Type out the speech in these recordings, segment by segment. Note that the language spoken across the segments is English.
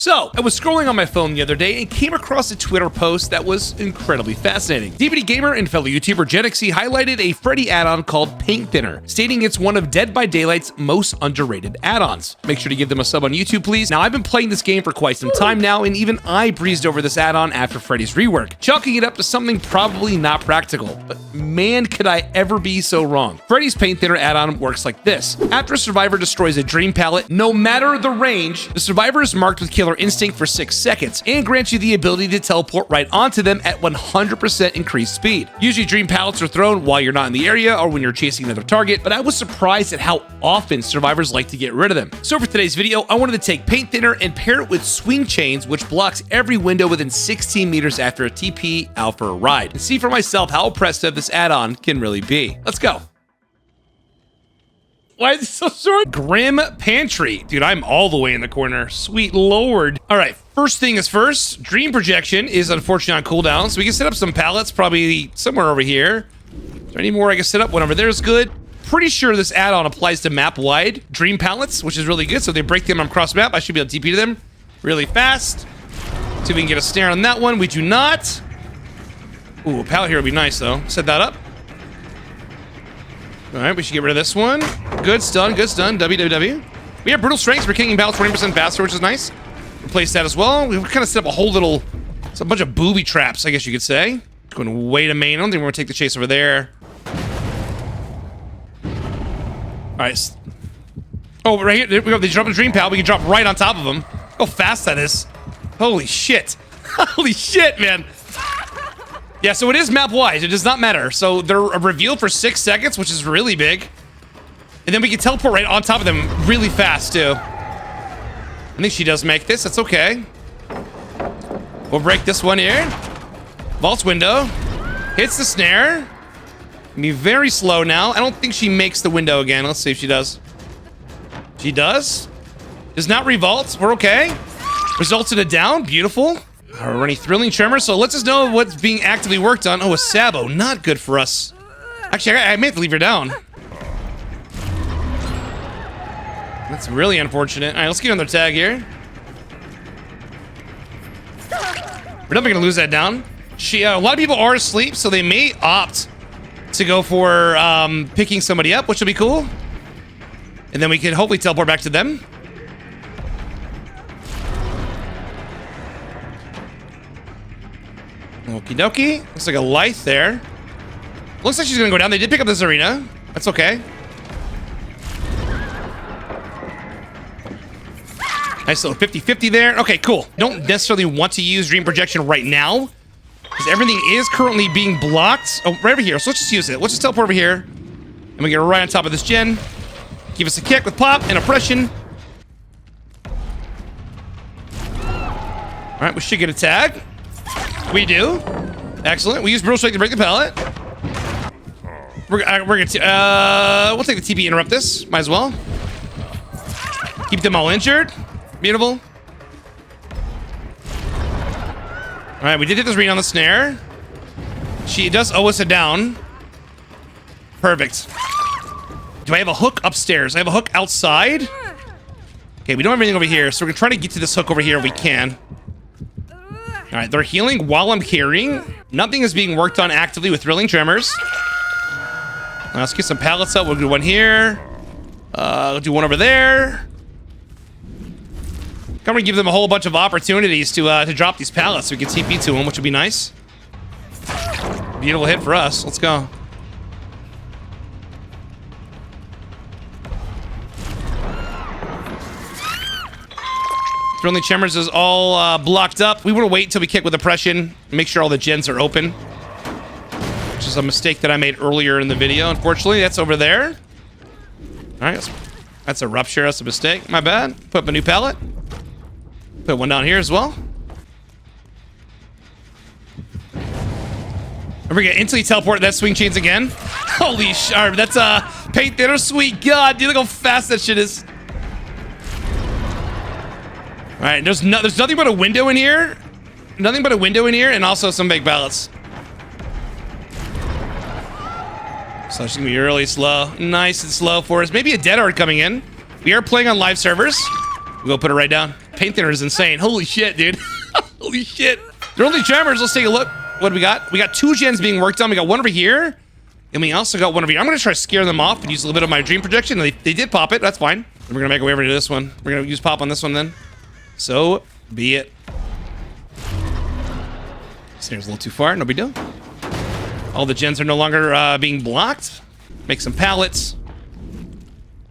So, I was scrolling on my phone the other day and came across a Twitter post that was incredibly fascinating. DVD Gamer and fellow YouTuber JetXE highlighted a Freddy add-on called Paint Thinner, stating it's one of Dead by Daylight's most underrated add-ons. Make sure to give them a sub on YouTube, please. Now, I've been playing this game for quite some time now, and even I breezed over this add-on after Freddy's rework, chalking it up to something probably not practical. But man, could I ever be so wrong. Freddy's Paint Thinner add-on works like this. After a survivor destroys a dream palette, no matter the range, the survivor is marked with killer instinct for 6 seconds and grants you the ability to teleport right onto them at 100% increased speed. Usually dream pallets are thrown while you're not in the area or when you're chasing another target, but I was surprised at how often survivors like to get rid of them. So for today's video, I wanted to take Paint Thinner and pair it with swing chains, which blocks every window within 16 meters after a TP out for a ride, and see for myself how impressive this add-on can really be. Let's go. Why is it so short? Grim Pantry. Dude, I'm all the way in the corner. Sweet Lord. All right, first thing is first. Dream Projection is unfortunately on cooldown, so we can set up some pallets probably somewhere over here. Is there any more I can set up? One over there is good. Pretty sure this add-on applies to map-wide Dream Pallets, which is really good. So if they break them across map, I should be able to TP to them really fast. See if we can get a snare on that one. We do not. Ooh, a pallet here would be nice, though. Set that up. All right, we should get rid of this one. Good stun, good stun. WWW. We have brutal strength. We're kicking pallets 20% faster, which is nice. Replace that as well. We kind of set up a whole little, it's a bunch of booby traps, I guess you could say. Going way to main. I don't think we're gonna take the chase over there. All right. Oh, right here. There we go. They drop a dream pal. We can drop right on top of them. How fast that is. Holy shit. Holy shit, man. Yeah, so it is map-wise. It does not matter. So they're revealed for 6 seconds, which is really big. And then we can teleport right on top of them really fast, too. I think she does make this. That's okay. We'll break this one here. Vaults window. Hits the snare. Be very slow now. I don't think she makes the window again. Let's see if she does. She does. Does not revault. We're okay. Results in a down. Beautiful. We're running Thrilling Tremor, so let's just know what's being actively worked on. Oh, a Sabo. Not good for us. Actually, I may have to leave her down. That's really unfortunate. All right, let's get another tag here. We're definitely going to lose that down. A lot of people are asleep, so they may opt to go for picking somebody up, which will be cool. And then we can hopefully teleport back to them. Okie dokie. Looks like a light there. Looks like she's gonna go down. They did pick up this arena. That's okay. Nice little 50-50 there. Okay, cool. Don't necessarily want to use Dream Projection right now, because everything is currently being blocked. Oh, right over here. So let's just use it. Let's just teleport over here. And we get right on top of this gen. Give us a kick with pop and oppression. All right, we should get a tag. We do. Excellent. We use Brutal Strike to break the pallet. We're gonna we'll take the TP, interrupt this. Might as well. Keep them all injured. Beautiful. All right, we did hit this read on the snare. She does owe us a down. Perfect. Do I have a hook upstairs? I have a hook outside. Okay, we don't have anything over here, so we're gonna try to get to this hook over here if we can. All right, they're healing while I'm carrying. Nothing is being worked on actively with Thrilling Tremors. Let's get some pallets up. We'll do one here. We'll do one over there. I'm gonna give them a whole bunch of opportunities to drop these pallets so we can TP to them, which would be nice. Beautiful hit for us. Let's go. Thrilling Tremors is all blocked up. We want to wait until we kick with oppression. Make sure all the gens are open. Which is a mistake that I made earlier in the video. Unfortunately, that's over there. All right, that's a rupture. That's a mistake. My bad. Put up a new pallet. Put one down here as well. And we're gonna instantly teleport that swing chains again. Holy sharp! That's a Paint Thinner. Sweet God, dude! Look how fast that shit is. All right, there's nothing but a window in here. Nothing but a window in here, and also some big pallets. So it's gonna be really slow. Nice and slow for us. Maybe a dead hard coming in. We are playing on live servers. We'll put it right down. Paint thinner is insane. Holy shit, dude. Holy shit. They're only tremors. Let's take a look. What do we got? We got 2 gens being worked on. We got one over here. And we also got one over here. I'm going to try to scare them off and use a little bit of my dream projection. They did pop it. That's fine. And we're going to make our way over to this one. We're going to use pop on this one then. So be it. Snare's a little too far. No big deal. All the gens are no longer being blocked. Make some pallets.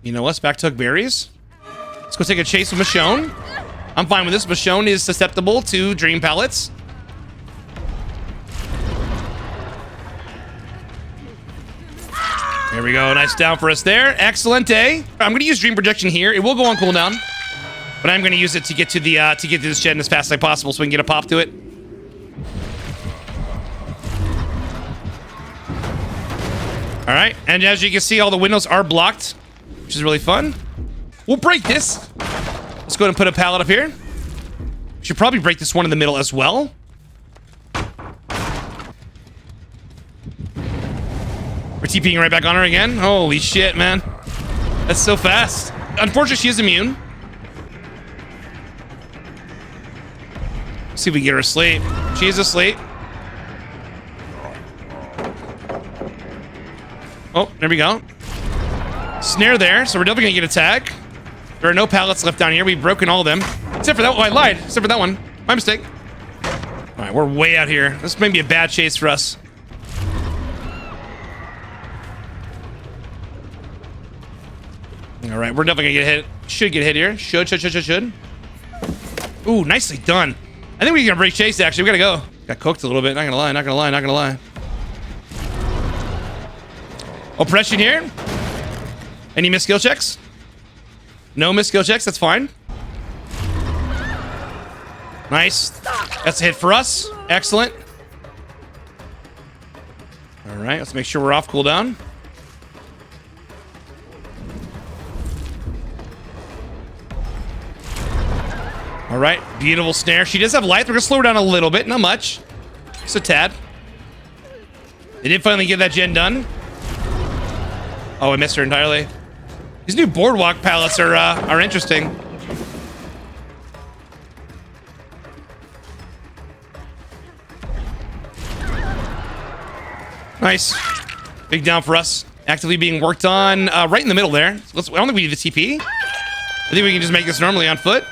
You know what's back to hook berries. Let's go take a chase with Michonne. I'm fine with this. Michonne is susceptible to dream pallets. There we go. Nice down for us there. Excellent, eh? I'm going to use dream projection here. It will go on cooldown, but I'm going to use it to get to the to get to this gen as fast as possible so we can get a pop to it. All right, and as you can see, all the windows are blocked, which is really fun. We'll break this. Let's go ahead and put a pallet up here. Should probably break this one in the middle as well. We're TPing right back on her again. Holy shit, man. That's so fast. Unfortunately, she is immune. Let's see if we can get her asleep. She is asleep. Oh, there we go. Snare there, so we're definitely gonna get a tag. There are no pallets left down here. We've broken all of them. Except for that one. I lied. Except for that one. My mistake. All right, we're way out here. This may be a bad chase for us. All right, we're definitely gonna get hit. Should get hit here. Should. Ooh, nicely done. I think we can break chase, actually. We gotta go. Got cooked a little bit. Not gonna lie. Oppression here. Any missed skill checks? No missed skill checks. That's fine. Nice. That's a hit for us. Excellent. All right, let's make sure we're off cooldown. All right, beautiful snare. She does have life. We're gonna slow her down a little bit, not much. Just a tad. They did finally get that gen done. Oh, I missed her entirely. These new boardwalk pallets are interesting. Nice. Big down for us. Actively being worked on right in the middle there. I don't think we need the TP. I think we can just make this normally on foot.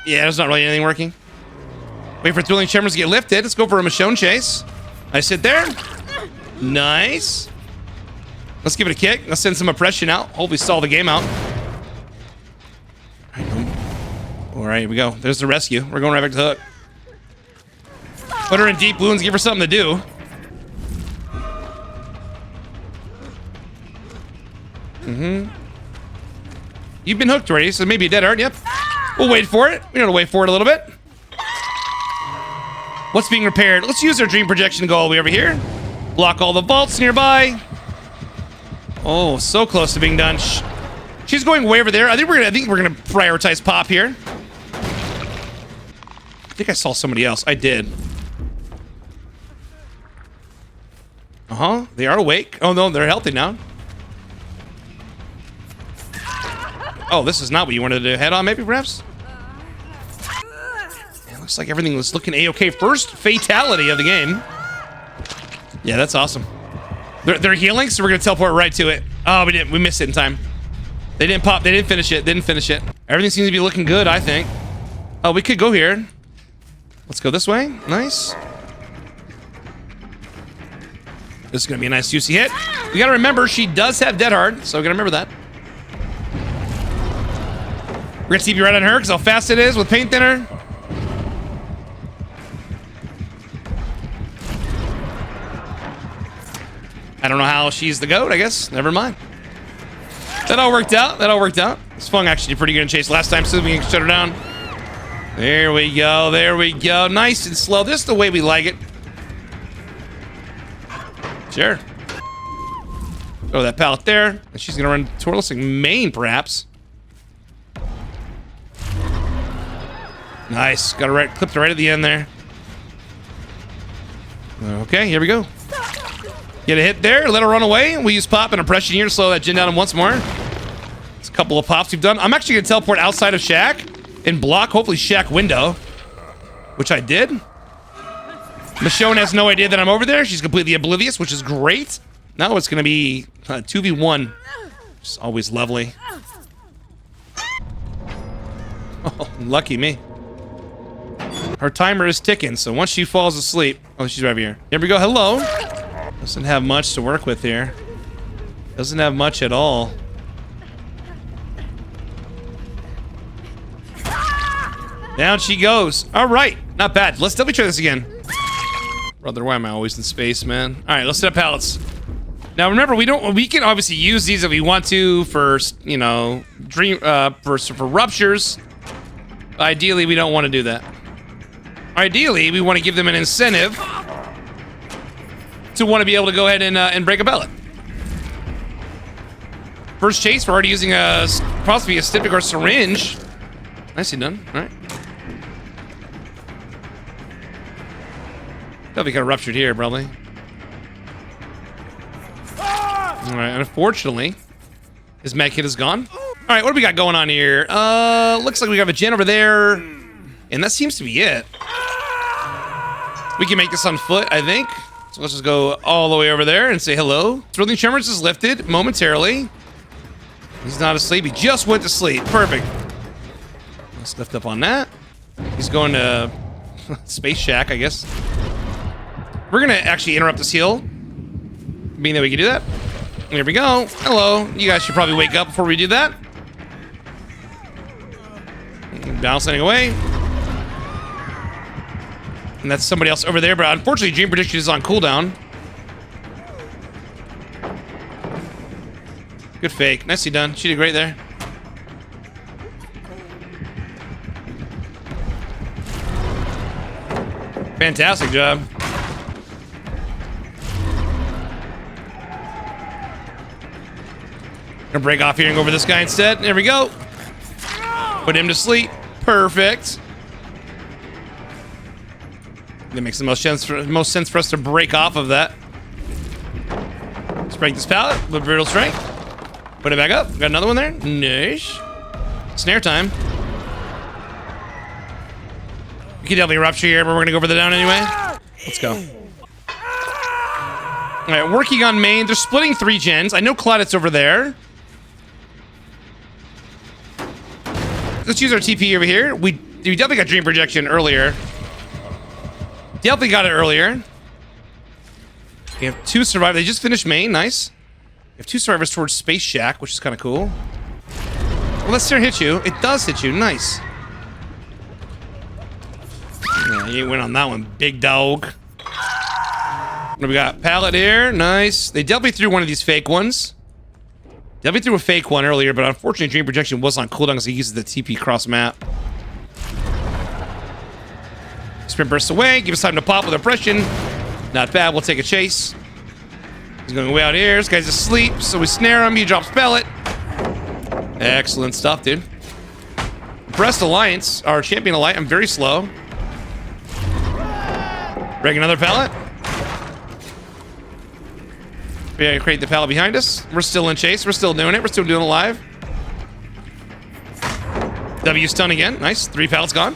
Yeah, there's not really anything working. Wait for thrilling tremors to get lifted. Let's go for a Michonne chase. Nice hit there. Nice. Let's give it a kick. Let's send some oppression out. Hopefully stall the game out. All right, here we go. There's the rescue. We're going right back to the hook. Put her in deep wounds. Give her something to do. You've been hooked already, so maybe a dead hard. Yep. We'll wait for it. We know to wait for it a little bit. What's being repaired? Let's use our dream projection to go all the way over here. Block all the vaults nearby. Oh, so close to being done. She's going way over there. I think we're gonna prioritize pop here. I think I saw somebody else. I did. They are awake. Oh no, they're healthy now. Oh, this is not what you wanted to do. Head on, maybe, perhaps? Yeah, looks like everything was looking a-okay. First fatality of the game. Yeah, that's awesome. They're healing, so we're gonna teleport right to it. Oh, we missed it in time. They didn't pop. They didn't finish it. Everything seems to be looking good, I think. Oh, we could go here. Let's go this way. Nice. This is gonna be a nice juicy hit. We gotta remember she does have dead hard, so we gotta remember that. We're gonna TP right on her because how fast it is with paint thinner. I don't know how she's the GOAT, I guess. Never mind. That all worked out. This Fung actually did pretty good in chase last time, so we can shut her down. There we go. Nice and slow. This is the way we like it. Sure. Throw that pallet there. And she's gonna run toward main, perhaps. Nice. Got her clipped her right at the end there. Okay, here we go. Get a hit there, let her run away. We use pop and oppression here to slow that gen down once more. It's a couple of pops we've done. I'm actually gonna teleport outside of Shack and block, hopefully, shack window, which I did. Michonne has no idea that I'm over there. She's completely oblivious, which is great. Now it's going to be 2v1. It's always lovely. Oh, lucky me. Her timer is ticking, so once she falls asleep... Oh, she's right here. Here we go. Hello. Doesn't have much to work with here. Doesn't have much at all. Down she goes. All right. Not bad. Let's double try this again. Brother, why am I always in space, man? All right, let's set up pallets. Now remember, we can obviously use these if we want to for, you know, for ruptures. Ideally, we don't want to do that. Ideally, we want to give them an incentive to want to be able to go ahead and break a pellet. First chase, we're already using possibly a styptic or syringe. Nicely done. All right. Probably kind of ruptured here, probably. All right, unfortunately, his med kit is gone. All right, what do we got going on here? Looks like we have a gen over there, and that seems to be it. We can make this on foot, I think. So let's just go all the way over there and say hello. Thrilling Tremors is lifted momentarily. He's not asleep. He just went to sleep. Perfect. Let's lift up on that. He's going to Space Shack, I guess. We're going to actually interrupt this heal, being that we can do that. Here we go. Hello. You guys should probably wake up before we do that. Bouncing away. And that's somebody else over there, but unfortunately, Dream Prediction is on cooldown. Good fake. Nicely done. She did great there. Fantastic job. Gonna break off here and go over this guy instead. There we go. Put him to sleep. Perfect. That makes the most sense for us to break off of that. Let's break this pallet with brutal strength. Put it back up. Got another one there. Nice. Snare time. We can definitely rupture here, but we're gonna go for the down anyway. Let's go. All right, working on main. They're splitting 3 gens. I know Claudette's over there. Let's use our TP over here. We definitely got Dream Projection earlier. Definitely got it earlier. We have 2 survivors. They just finished main. Nice. We have 2 survivors towards Space Shack, which is kind of cool. Well, let's see her hit you. It does hit you. Nice. Yeah, you went on that one, big dog. What do we got? Pallet here. Nice. They definitely threw one of these fake ones. Definitely threw a fake one earlier, but unfortunately, Dream Projection was on cooldown because he uses the TP cross map. Sprint bursts away. Give us time to pop with oppression. Not bad. We'll take a chase. He's going way out here. This guy's asleep, so we snare him. He drops pellet. Excellent stuff, dude. Breast Alliance, our champion alliance. I'm very slow. Break another pallet. We gotta create the pallet behind us. We're still in chase. We're still doing it. We're still doing it live. W stun again. Nice. 3 pallets gone.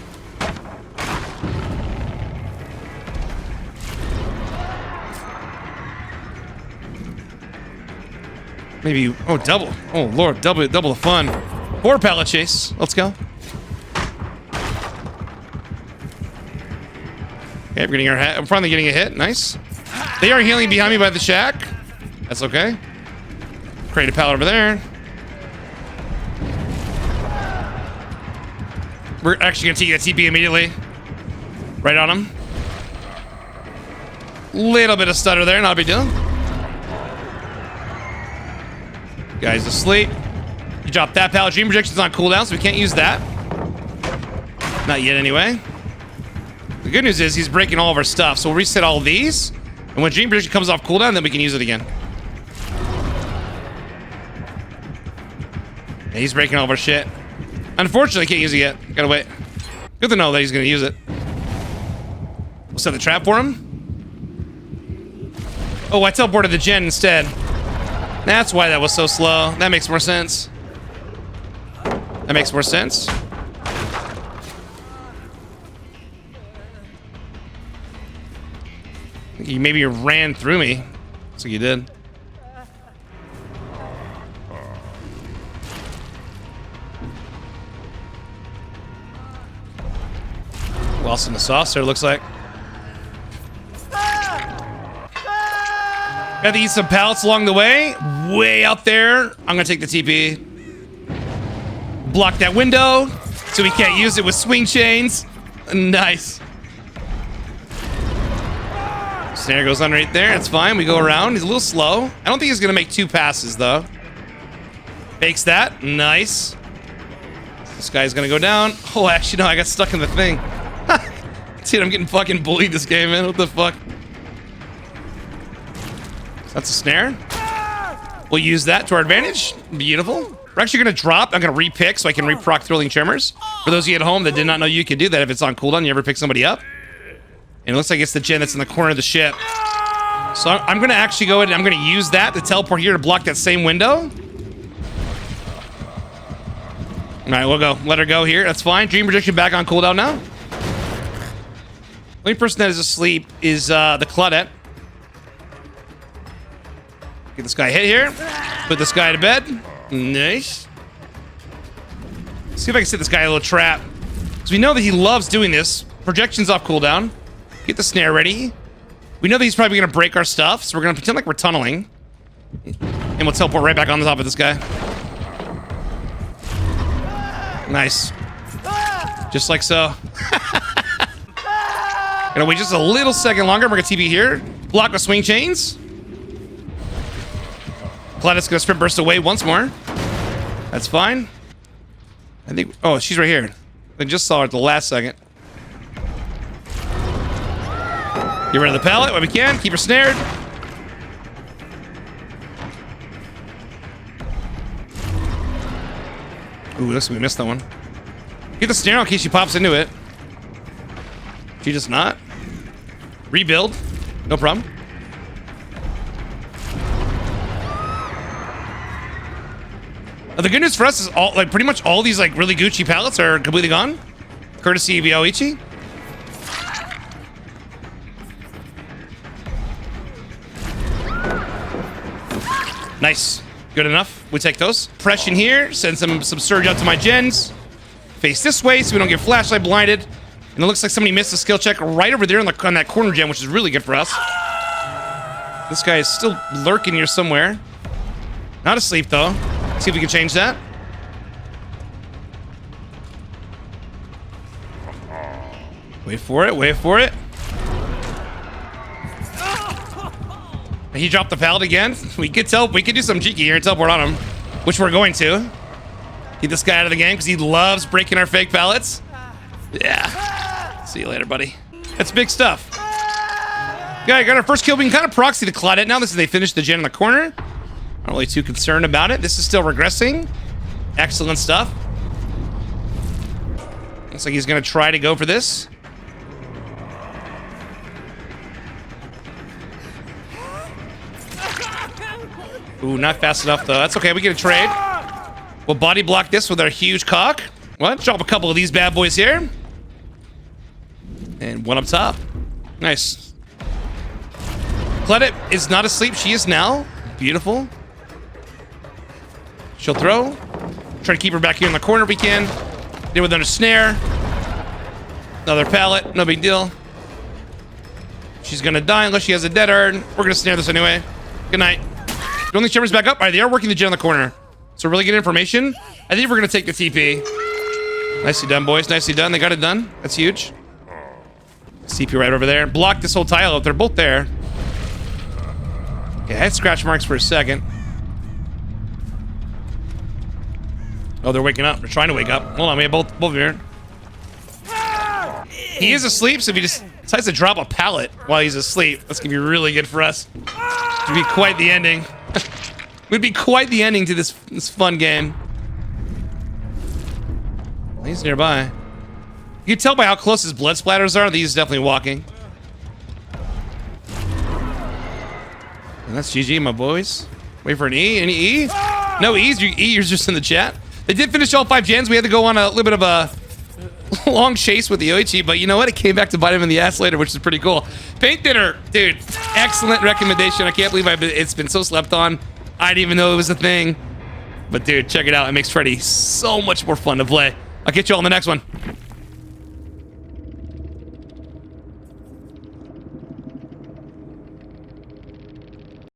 Maybe, oh, double. Oh, Lord, double the fun. 4 pallet chase. Let's go. Okay, we're getting our hit. I'm finally getting a hit. Nice. They are healing behind me by the shack. That's okay. Create a pallet over there. We're actually gonna take that TP immediately. Right on him. Little bit of stutter there, not a big deal. Guy's asleep. You dropped that pallet. Dream Projection's on cooldown, so we can't use that. Not yet, anyway. The good news is he's breaking all of our stuff, so we'll reset all of these. And when Dream Projection comes off cooldown, then we can use it again. Yeah, he's breaking all of our shit. Unfortunately, can't use it yet. Gotta wait. Good to know that he's gonna use it. We'll set the trap for him. Oh, I teleported the gen instead. That's why that was so slow. That makes more sense. That makes more sense. You maybe ran through me. Looks like you did. Lost in the sauce there, looks like. Got to eat some pallets along the way. Way out there. I'm going to take the TP. Block that window so we can't use it with swing chains. Nice. Snare goes on right there. That's fine. We go around. He's a little slow. I don't think he's going to make 2 passes, though. Fakes that. Nice. This guy's going to go down. Oh, actually, no. I got stuck in the thing. Dude, I'm getting fucking bullied this game, man. What the fuck? That's a snare. We'll use that to our advantage. Beautiful. We're actually going to drop. I'm going to re-pick so I can re-proc Thrilling Tremors. For those of you at home that did not know you could do that if it's on cooldown, you ever pick somebody up. And it looks like it's the gen that's in the corner of the ship. So I'm going to actually go ahead and I'm going to use that to teleport here to block that same window. All right, we'll go. Let her go here. That's fine. Dream Projection back on cooldown now. The only person that is asleep is the Claudette. Get this guy hit here. Put this guy to bed. Nice. See if I can set this guy a little trap. Because we know that he loves doing this. Projection's off cooldown. Get the snare ready. We know that he's probably going to break our stuff. So we're going to pretend like we're tunneling. And we'll teleport right back on the top of this guy. Nice. Just like so. Gonna wait just a little second longer. We're gonna TP here. Block with swing chains. Claudette's gonna sprint burst away once more. That's fine. I think. Oh, she's right here. I just saw her at the last second. Get rid of the pallet when we can. Keep her snared. Ooh, looks like we missed that one. Get the snare in case she pops into it. She does not. Rebuild. No problem. The good news for us is all, like, pretty much all these, like, really Gucci pallets are completely gone. Courtesy of Yoichi. Nice. Good enough. We take those. Pression here. Send some surge out to my gens. Face this way so we don't get flashlight blinded. And it looks like somebody missed a skill check right over there on that corner gen, which is really good for us. This guy is still lurking here somewhere. Not asleep, though. See if we can change that. Wait for it. Wait for it. He dropped the pallet again. We could do some cheeky here and teleport on him, which we're going to. Get this guy out of the game because he loves breaking our fake pallets. Yeah. See you later, buddy. That's big stuff. Yeah, got our first kill. We can kind of proxy to Claudette now. This is they finished the gen in the corner. Not really too concerned about it. This is still regressing. Excellent stuff. Looks like he's going to try to go for this. Ooh, not fast enough, though. That's okay. We get a trade. We'll body block this with our huge cock. What? Drop a couple of these bad boys here. And one up top. Nice. Claudette is not asleep. She is now. Beautiful. She'll throw. Try to keep her back here in the corner if we can. Deal with another snare. Another pallet. No big deal. She's going to die unless she has a dead hard. We're going to snare this anyway. Good night. Don't think Shimmer's back up. All right, they are working the gen in the corner. So really good information. I think we're going to take the TP. Nicely done, boys. Nicely done. They got it done. That's huge. CP right over there. Block this whole tile up. They're both there. Okay, I had scratch marks for a second. Oh, they're waking up. They're trying to wake up. Hold on, we have both here. He is asleep, so if he just decides to drop a pallet while he's asleep, that's going to be really good for us. It'd be quite the ending. Would be quite the ending to this fun game. He's nearby. You can tell by how close his blood splatters are that he's definitely walking. And that's GG, my boys. Wait for an E. Any E? No E's. You're just in the chat. They did finish all 5 gens. We had to go on a little bit of a long chase with the Oichi, but you know what? It came back to bite him in the ass later, which is pretty cool. Paint thinner, dude, excellent recommendation. I can't believe it's been so slept on. I didn't even know it was a thing. But dude, check it out. It makes Freddy so much more fun to play. I'll catch you all in the next one.